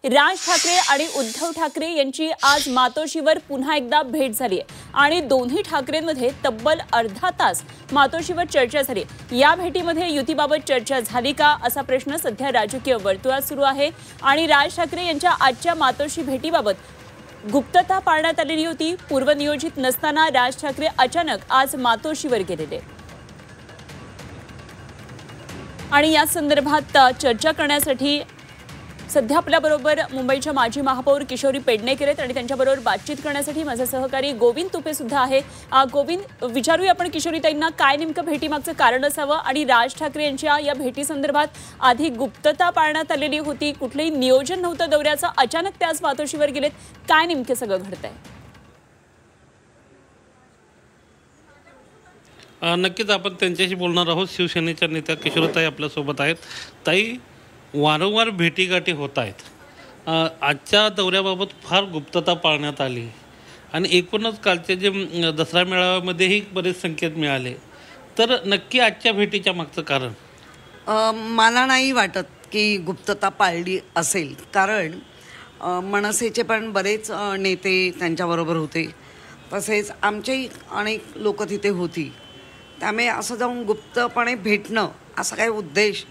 राज ठाकरे आणि उद्धव ठाकरे यांची आज मातोश्रीवर पुन्हा एकदा भेट झाली आहे आणि दोन्ही ठाकरेंमध्ये तब्बल अर्धा तास मातोश्रीवर चर्चा झाली। या भेटीमध्ये युतीबाबत चर्चा झाली का असा प्रश्न सध्या राजकीय वर्तुळात सुरू आहे आणि राज ठाकरे यांच्या आजच्या मातोश्री भेटीबाबत गुप्तता पाळण्यात आलेली होती। पूर्वनियोजित नसताना राज ठाकरे अचानक आज मातोश्रीवर गेलेले आणि या संदर्भात चर्चा करण्यासाठी सध्या आपल्याबरोबर मुंबईच्या माजी महापौर किशोरी पेडणेकर आहेत आणि त्यांच्याबरोबर बातचीत करण्यासाठी माझा सहकारी गोविंद तुपे सुद्धा आहे। गोविंद, विचारूया आपण किशोरीताईंना काय नेमकं भेटीमागचं कारण असावं आणि राज ठाकरे यांच्या या भेटी संदर्भात आधी गुप्तता पाळण्यात आलेली होती, कुठलंही नियोजन नव्हतं दौऱ्याचं, अचानक ते आज मातोश्रीवर गेलेत, काय नेमकं सगळं घडतंय? नक्कीच आपण त्यांच्याशी बोलणार आहोत। शिवसेनेच्या नेत्या किशोरीताई आपल्यासोबत आहेत। ताई, वारंवार भेटीगाठी होत आहेत। आजच्या दौऱ्याबाबत फार गुप्तता पाळण्यात आली आणि एकूणच कालचे जे दसरा मेळाव्यामध्येही बरेच संकेत मिळाले, तर नक्की आजच्या भेटीच्या मागचं कारण? मला नाही वाटत की गुप्तता पाळली असेल, कारण मनसेचे पण बरेच नेते त्यांच्याबरोबर होते, तसेच आमचेही अनेक लोक तिथे होती। त्यामुळे असं जाऊन गुप्तपणे भेटणं असा काही उद्देश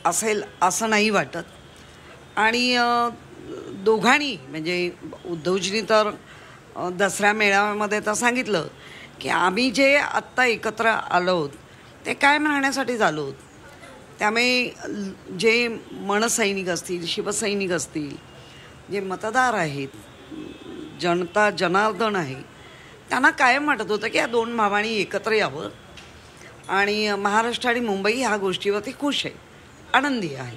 असेल असं नाही वाटत। आणि दोघांनी म्हणजे उद्धवजींनी तर दसऱ्या मेळाव्यामध्ये तर सांगितलं की आम्ही जे आत्ता एकत्र आलो आहोत ते कायम राहण्यासाठीच आलो आहोत। त्यामुळे जे मनसैनिक असतील, शिवसैनिक असतील, जे मतदार आहेत, जनता जनार्दन आहे, त्यांना कायम वाटत होतं की या दोन भावांनी एकत्र यावं आणि महाराष्ट्र आणि मुंबई ह्या गोष्टीवरती खुश आहे, आनंदी आहे।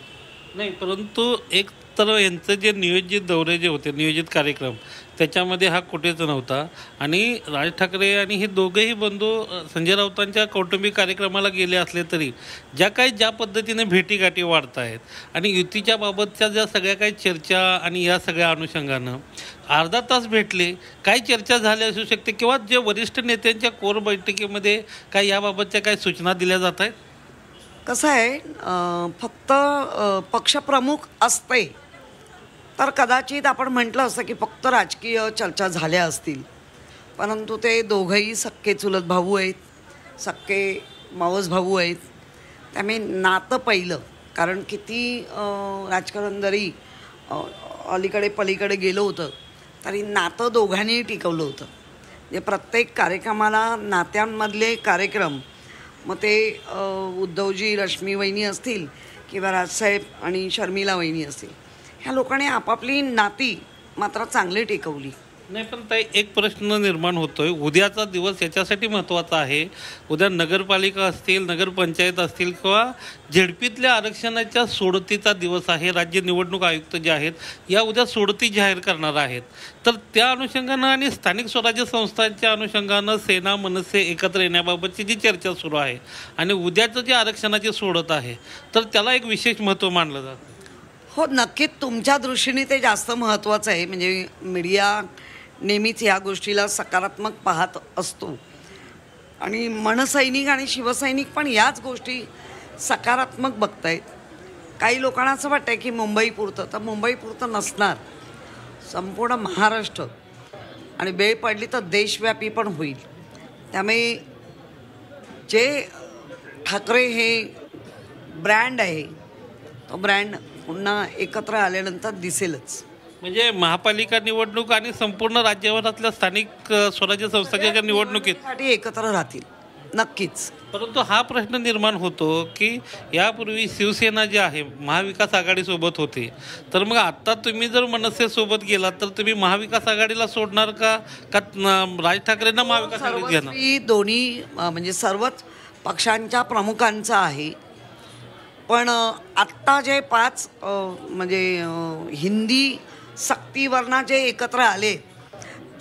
नाही, परंतु एक तर यांचं जे नियोजित दौरे जे होते, नियोजित कार्यक्रम, त्याच्यामध्ये हा कुठेच नव्हता आणि राज ठाकरे आणि हे दोघेही बंधू संजय राऊतांच्या कौटुंबिक कार्यक्रमाला गेले असले तरी ज्या पद्धतीने भेटीगाठी वाढत आहेत आणि युतीच्या बाबतच्या ज्या सगळ्या काही चर्चा आणि या सगळ्या अनुषंगानं अर्धा तास भेटले, काही चर्चा झाली असू शकते किंवा जे वरिष्ठ नेत्यांच्या कोर बैठकीमध्ये काय याबाबतच्या काही सूचना दिल्या जात आहेत? कसं आहे, फक्त पक्षप्रमुख असते तर कदाचित आपण म्हटलं असतं की फक्त राजकीय चर्चा झाल्या असतील, परंतु ते दोघंही सक्के चुलत भाऊ आहेत, सक्के मावस भाऊ आहेत। त्यामुळे नातं पहिलं, कारण किती राजकारण जरी अलीकडे पलीकडे गेलं होतं तरी नातं दोघांनी टिकवलं होतं। म्हणजे प्रत्येक कार्यक्रमाला नात्यांमधले कार्यक्रम, मग ते उद्धवजी, रश्मी वहिनी असतील किंवा राजसाहेब आणि शर्मिला वहिनी असतील, ह्या लोकांनी आपापली नाती मात्र चांगली टिकवली। नाही, पण ताई एक प्रश्न निर्माण होतोय, उद्याचा दिवस याच्यासाठी महत्त्वाचा आहे। उद्या नगरपालिका असतील, नगरपंचायत असतील किंवा झेडपीतल्या आरक्षणाच्या सोडतीचा दिवस आहे। राज्य निवडणूक आयुक्त जे आहेत या उद्या सोडती जाहीर करणार आहेत, तर त्या अनुषंगानं आणि स्थानिक स्वराज्य संस्थांच्या अनुषंगानं सेना मनसे एकत्र येण्याबाबतची जी चर्चा सुरू आहे आणि उद्याचं जे आरक्षणाची सोडत आहे तर त्याला एक विशेष महत्त्व मानलं जातं। हो, नक्कीच तुमच्या दृष्टीने ते जास्त महत्त्वाचं आहे। म्हणजे मीडिया नेहमीच ह्या गोष्टीला सकारात्मक पाहत असतो आणि मनसैनिक आणि शिवसैनिक पण याच गोष्टी सकारात्मक बघतायत। काही लोकांना असं वाटतं की मुंबईपुरतं, तर मुंबईपुरतं नसणार, संपूर्ण महाराष्ट्र आणि वेळ पडली तर देशव्यापी पण होईल। त्यामुळे जे ठाकरे हे ब्रँड आहे तो ब्रँड पुन्हा एकत्र आल्यानंतर दिसेलच। म्हणजे महापालिका निवडणूक आणि संपूर्ण राज्यभरातल्या स्थानिक स्वराज्य संस्थांच्या निवडणुकीसाठी एकत्र राहतील नक्कीच। परंतु हा प्रश्न निर्माण होतो की यापूर्वी शिवसेना जी आहे महाविकास आघाडीसोबत होते, तर मग आता तुम्ही जर मनसेसोबत गेलात तर तुम्ही महाविकास आघाडीला सोडणार का राज ठाकरेंना महाविकास आघाडीत घेणार? दोन्ही म्हणजे सर्वच पक्षांच्या प्रमुखांचं आहे, पण आत्ता जे 5 म्हणजे हिंदी सक्तीवरनं जे एकत्र आले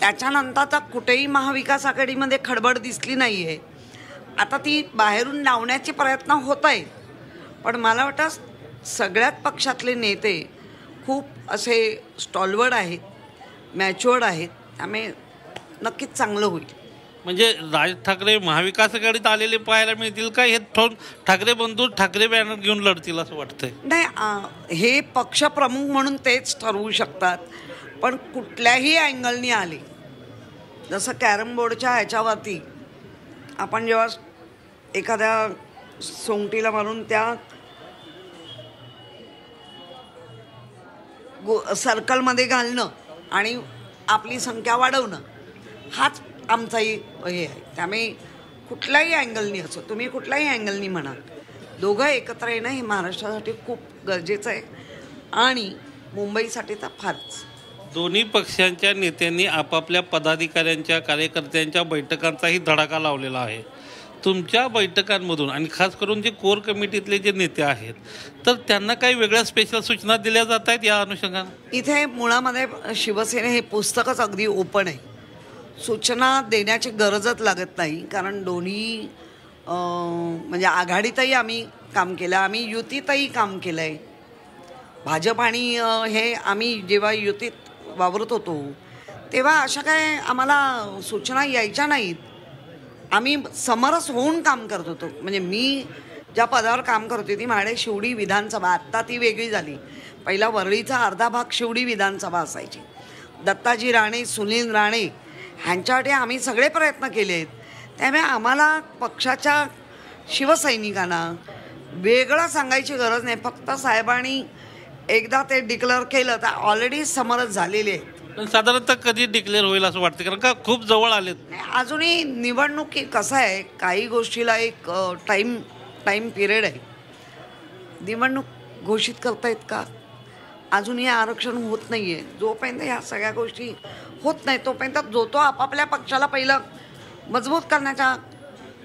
त्याच्यानंतर तर कुठेही महाविकास आघाडीमध्ये खडबड दिसली नाही आहे। आता ती बाहेरून लावण्याचे प्रयत्न होत आहेत, पण मला वाटतं सगळ्याच पक्षातले नेते खूप असे स्टॉलवर्ड आहेत, मॅच्युअर्ड आहेत, त्यामुळे नक्कीच चांगलं होईल। म्हणजे राज ठाकरे महाविकास आघाडीत आलेले पाहायला मिळतील का, हे ठाकरे बंधू ठाकरे बॅनर घेऊन लढतील असं वाटतंय? नाही, हे पक्षप्रमुख म्हणून तेच ठरवू शकतात, पण कुठल्याही अँगलनी आले, जसं कॅरम बोर्डच्या ह्याच्यावरती आपण जेव्हा एखाद्या सोंगटीला मारून त्या सर्कलमध्ये घालणं आणि आपली संख्या वाढवणं, हाच आमचाही हे आहे. त्यामुळे कुठल्याही अँगलनी असो, तुम्ही कुठल्याही अँगलनी म्हणा, दोघं एकत्र येणं हे महाराष्ट्रासाठी खूप गरजेचं आहे आणि मुंबईसाठी तर फारच. दोन्ही पक्षांच्या नेत्यांनी आपापल्या पदाधिकाऱ्यांच्या कार्यकर्त्यांच्या बैठकांचाही धडाका लावलेला आहे. तुमच्या बैठकांमधून आणि खास करून जे कोर कमिटीतले जे नेते आहेत, तर त्यांना काही वेगळ्या स्पेशल सूचना दिल्या जात आहेत या अनुषंगानं? इथे मुळामध्ये शिवसेना हे पुस्तकच अगदी ओपन आहे. सूचना देण्याची गरजच लागत नाही, कारण दोन्ही म्हणजे आघाडीतही आम्ही काम केलं, आम्ही युतीतही काम केलं आहे. भाजप आणि हे आम्ही जेव्हा युतीत वावरत होतो तेव्हा अशा काय आम्हाला सूचना यायच्या नाहीत. आम्ही समरस होऊन काम करत होतो. म्हणजे मी ज्या पदावर काम करत होती ती माझ्याकडे शिवडी विधानसभा, आत्ता ती वेगळी झाली. पहिला वरळीचा अर्धा भाग शिवडी विधानसभा असायची. दत्ताजी राणे, सुनील राणे ह्यांच्यासाठी आम्ही सगळे प्रयत्न केले आहेत. त्यामुळे आम्हाला पक्षाच्या शिवसैनिकांना वेगळं सांगायची गरज नाही. फक्त साहेबांनी एकदा ते डिक्लेअर केलं तर ऑलरेडी समरस झालेले आहेत. पण साधारणतः कधी डिक्लेअर होईल असं वाटतं, कारण का खूप जवळ आलेत? अजूनही निवडणुकी कसं आहे, काही गोष्टीला एक टाईम पिरियड आहे. निवडणूक घोषित करतायत का? अजूनही आरक्षण होत नाही आहे. जोपर्यंत ह्या सगळ्या गोष्टी होत नाही तोपर्यंत जो तो आपापल्या पक्षाला पहिलं मजबूत करण्याच्या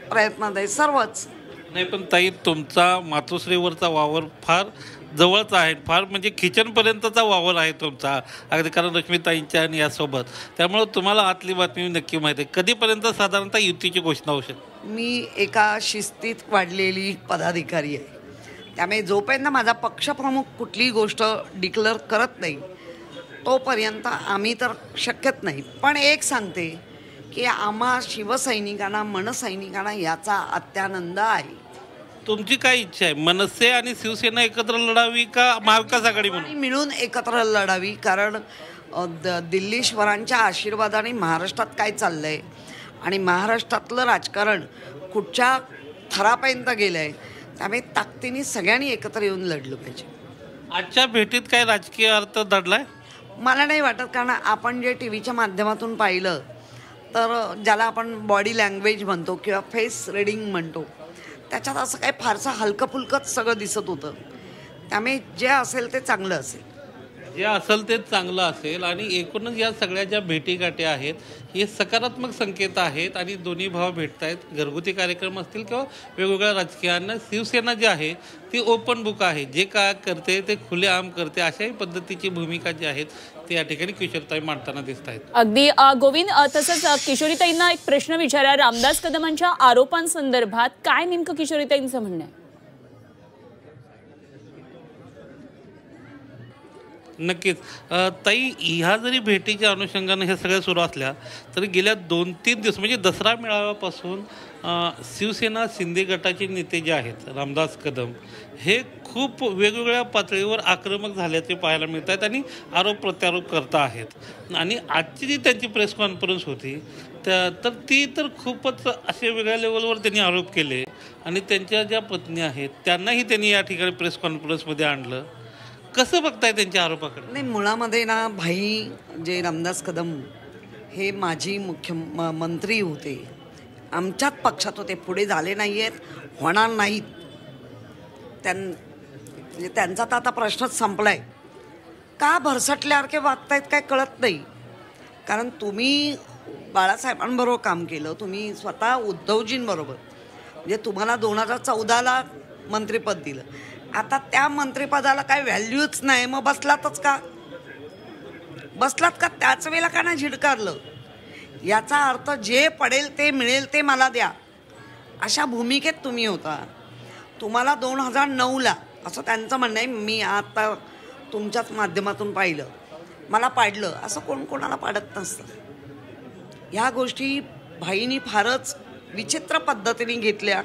प्रयत्नात आहे सर्वच. नाही, पण ताई तुमचा मातोश्रीवरचा वावर फार जवळचा आहे, फार म्हणजे किचनपर्यंतचा वावर आहे तुमचा, अगदी कारण लक्ष्मीताईंच्या आणि यासोबत. त्यामुळं तुम्हाला आतली बातमी नक्की माहिती आहे. कधीपर्यंत साधारणतः युतीची घोषणा होऊ शकते? मी एका शिस्तीत वाढलेली पदाधिकारी आहे. त्यामुळे जोपर्यंत माझा पक्षप्रमुख कुठलीही गोष्ट डिक्लेअर करत नाही तोपर्यंत आम्ही तर शक्यत नाही. पण एक सांगते की आम्हा शिवसैनिकांना, मनसैनिकांना याचा अत्यानंद आहे. तुमची काय इच्छा आहे, मनसे आणि शिवसेना एकत्र लढावी का महाविकास आघाडी म्हणून मिळून एकत्र लढावी? कारण दिल्लीश्वरांच्या आशीर्वादाने महाराष्ट्रात काय चाललंय आणि महाराष्ट्रातलं राजकारण कुठच्या थरापर्यंत गेलं आहे, त्यामुळे ताकदीने सगळ्यांनी एकत्र येऊन लढलं पाहिजे. आजच्या भेटीत काय राजकीय अर्थ दडलाय? मला नाही वाटत, कारण आपण जे टी व्हीच्या माध्यमातून पाहिलं तर ज्याला आपण बॉडी लँग्वेज म्हणतो किंवा फेस रिडिंग म्हणतो, त्याच्यात असं काही फारसं हलकंफुलकंच सगळं दिसत होतं. त्यामुळे जे असेल ते चांगलं असेल. जे असेल ते चांगलं असेल आणि एकूणच या सगळ्या ज्या भेटीगाठी आहेत हे सकारात्मक संकेत आहेत आणि दोन्ही भाव भेटत आहेत. घरगुती कार्यक्रम असतील किंवा वेगवेगळ्या राजकीयांना शिवसेना जी आहे ती ओपन बुक आहे, जे काय करते ते खुलेआम करते, अशाही पद्धतीची भूमिका जी आहेत ते या ठिकाणी किशोरीताई मांडताना दिसत आहेत. अगदी गोविंद, तसंच किशोरीताईंना एक प्रश्न विचारा. रामदास कदमांच्या आरोपांसंदर्भात काय नेमकं किशोरीताईंचं म्हणणं आहे? नक्कीच ताई, ह्या जरी भेटीच्या अनुषंगानं हे सगळं सुरू असल्या तरी गेल्या 2-3 दिवस म्हणजे दसरा मेळाव्यापासून शिवसेना शिंदे गटाचे नेते जे आहेत रामदास कदम हे खूप वेगवेगळ्या पातळीवर आक्रमक झाल्याचे पाहायला मिळत आहेत आणि आरोप प्रत्यारोप करता आहेत. आणि आजची जी त्यांची प्रेस कॉन्फरन्स होती तर ती तर खूपच असे वेगळ्या लेवलवर त्यांनी आरोप केले आणि त्यांच्या ज्या पत्नी आहेत त्यांनाही त्यांनी या ठिकाणी प्रेस कॉन्फरन्समध्ये आणलं. कसं बघताय त्यांच्या आरोपाकडे? नाही, मुळामध्ये ना भाई जे रामदास कदम हे माजी मुख्यमंत्री होते, आमच्याच पक्षात होते, पुढे झाले नाही आहेत, होणार नाहीत. म्हणजे त्यांचा तर आता प्रश्नच संपला आहे. का भरसटल्यासारखे वागतायत काय कळत नाही. कारण तुम्ही बाळासाहेबांबरोबर काम केलं, तुम्ही स्वतः उद्धवजींबरोबर, म्हणजे तुम्हाला 2014ला मंत्रिपद दिलं. आता त्या मंत्रिपदाला काय व्हॅल्यूच नाही, मग बसलातच का? बसलात का? त्याच वेळेला का नाही झिडकारलं? याचा अर्थ जे पडेल ते मिळेल ते मला द्या, अशा भूमिकेत तुम्ही होता. तुम्हाला 2009ला असं त्यांचं म्हणणं आहे, मी आता तुमच्याच माध्यमातून पाहिलं, मला पाडलं. असं कोण कोणाला पाडत नसतं. ह्या गोष्टी भाईनी फारच विचित्र पद्धतीने घेतल्या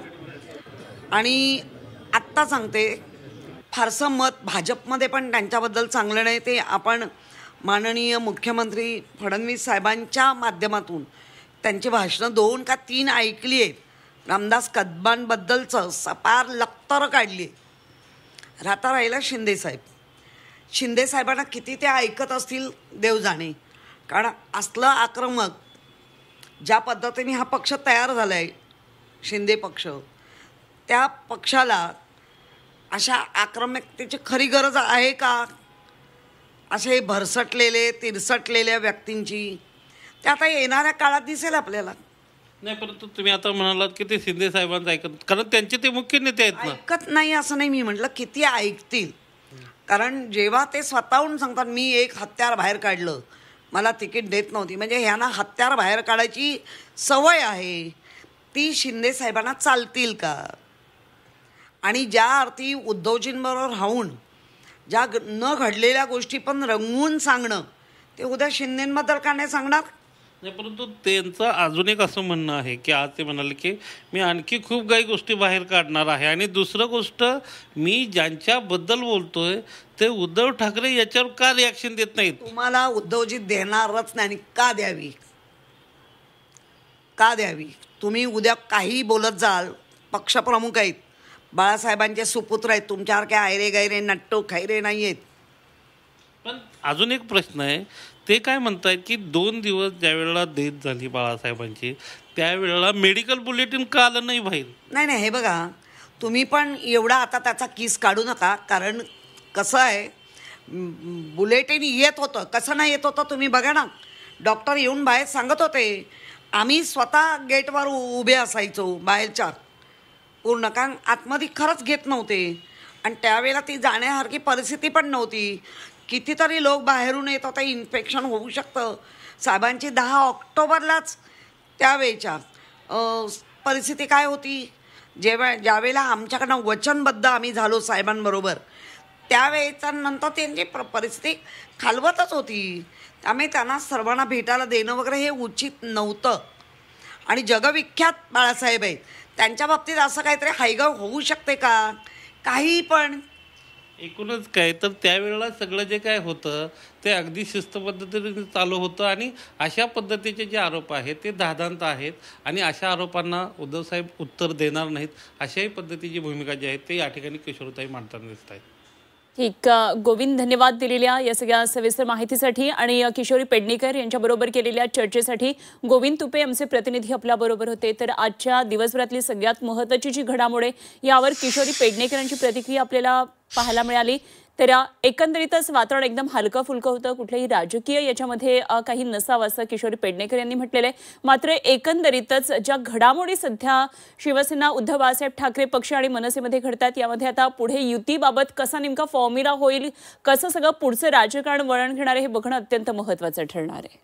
आणि आत्ता सांगते फारसं मत भाजपमध्ये पण त्यांच्याबद्दल चांगलं नाही. ते आपण माननीय मुख्यमंत्री फडणवीस साहेबांच्या माध्यमातून त्यांची भाषणं 2 का 3 ऐकली आहेत. रामदास कदमांबद्दलचं सपार लक्तर काढली आहे. राहता राहिला शिंदे साहेबांना किती ते ऐकत असतील देव जाणे. कारण असलं आक्रमक ज्या पद्धतीने हा पक्ष तयार झाला आहे शिंदे पक्ष, त्या पक्षाला अशा आक्रमकतेची खरी गरज आहे का? असे भरसटलेले तिरसटलेल्या व्यक्तींची ते आता येणाऱ्या काळात दिसेल आपल्याला. नाही, परंतु तुम्ही आता म्हणालात की ते शिंदे साहेबांचं ऐकत, कारण त्यांचे ते मुख्य नेते आहेत ना. ऐकत नाही असं नाही मी म्हटलं, किती ऐकतील. कारण जेव्हा ते स्वतःहून सांगतात मी एक हत्यार बाहेर काढलं, मला तिकीट देत नव्हती, म्हणजे ह्यांना हत्यार बाहेर काढायची सवय आहे, ती शिंदे साहेबांना चालतील का? आणि ज्या अर्थी उद्धवजींबरोबर राहून ज्या न घडलेल्या गोष्टी पण रंगवून सांगणं, ते उद्या शिंदेंबद्दल का नाही सांगणार? नाही, परंतु त्यांचं अजून एक असं म्हणणं आहे की आज ते म्हणाले की मी आणखी खूप काही गोष्टी बाहेर काढणार आहे. आणि दुसरं गोष्ट, मी ज्यांच्याबद्दल बोलतोय ते उद्धव ठाकरे याच्यावर का रिॲक्शन देत नाहीत? तुम्हाला उद्धवजी देणारच नाही. आणि का द्यावी? का द्यावी? तुम्ही उद्या काही बोलत जाल, पक्षप्रमुख आहेत, बाळासाहेबांचे सुपुत्र आहेत, तुमच्यासारखे आयरे गायरे नट्टो खैरे नाही आहेत. पण अजून एक प्रश्न आहे, ते काय म्हणतायत की 2 दिवस ज्यावेळेला डेथ झाली बाळासाहेबांची, त्यावेळेला मेडिकल बुलेटिन का आलं नाही बाहेर? नाही, हे बघा, तुम्ही पण एवढा आता त्याचा किस काढू नका. कारण कसं आहे, बुलेटिन येत होतं, कसं नाही येत होतं तुम्ही बघा ना. डॉक्टर येऊन बाहेर सांगत होते, आम्ही स्वतः गेटवर उभे असायचो बाहेरच्या पूर्ण, कारण आतमध्ये खरंच घेत नव्हते. आणि त्यावेळेला ती जाण्यासारखी परिस्थिती पण नव्हती. कितीतरी लोक बाहेरून येत होते, इन्फेक्शन होऊ शकतं. साहेबांची 10 ऑक्टोबरलाच त्यावेळेच्या परिस्थिती काय होती, ज्यावेळेला आमच्याकडनं वचनबद्ध आम्ही झालो साहेबांबरोबर, त्यावेळेच्या नंतर त्यांची परिस्थिती खालवतच होती. त्यामुळे त्यांना सर्वांना भेटायला देणं वगैरे हे उचित नव्हतं. आणि जगविख्यात बाळासाहेब आहेत, त्यांच्या बाबतीत असं काहीतरी हायगाव होऊ शकते का? काही पण. एकूणच काय तर त्यावेळेला सगळं जे काय होतं ते अगदी शिस्त पद्धतीने चालू होतं. आणि अशा पद्धतीचे जे आरोप आहेत ते धादांत आहेत. आणि अशा आरोपांना उद्धवसाहेब उत्तर देणार नाहीत, अशाही पद्धतीची भूमिका जी आहे ते या ठिकाणी किशोरताई मांडताना दिसत आहेत. ठीक, गोविंद, धन्यवाद दिलेल्या या सगळ्या सविस्तर माहितीसाठी आणि किशोरी पेडणेकर यांच्याबरोबर केलेल्या चर्चेसाठी. गोविंद तुपे आमचे प्रतिनिधी आपल्याबरोबर होते. तर आजच्या दिवसभरातली सगळ्यात महत्त्वाची जी घडामोड आहे यावर किशोरी पेडणेकर यांची प्रतिक्रिया आपल्याला पाहायला मिळाली. तर एकंदरीतच वातावरण एकदम हलकं फुलकं होतं, कुठलंही राजकीय याच्यामध्ये काही नसावं असं किशोरी पेडणेकर यांनी म्हटलेलं आहे. मात्र एकंदरीतच ज्या घडामोडी सध्या शिवसेना, उद्धव बाळासाहेब ठाकरे पक्ष आणि मनसेमध्ये घडतात, यामध्ये आता पुढे युतीबाबत कसा नेमका फॉर्म्युला होईल, कसं सगळं पुढचं राजकारण वळण घेणार आहे हे बघणं अत्यंत महत्त्वाचं ठरणार आहे.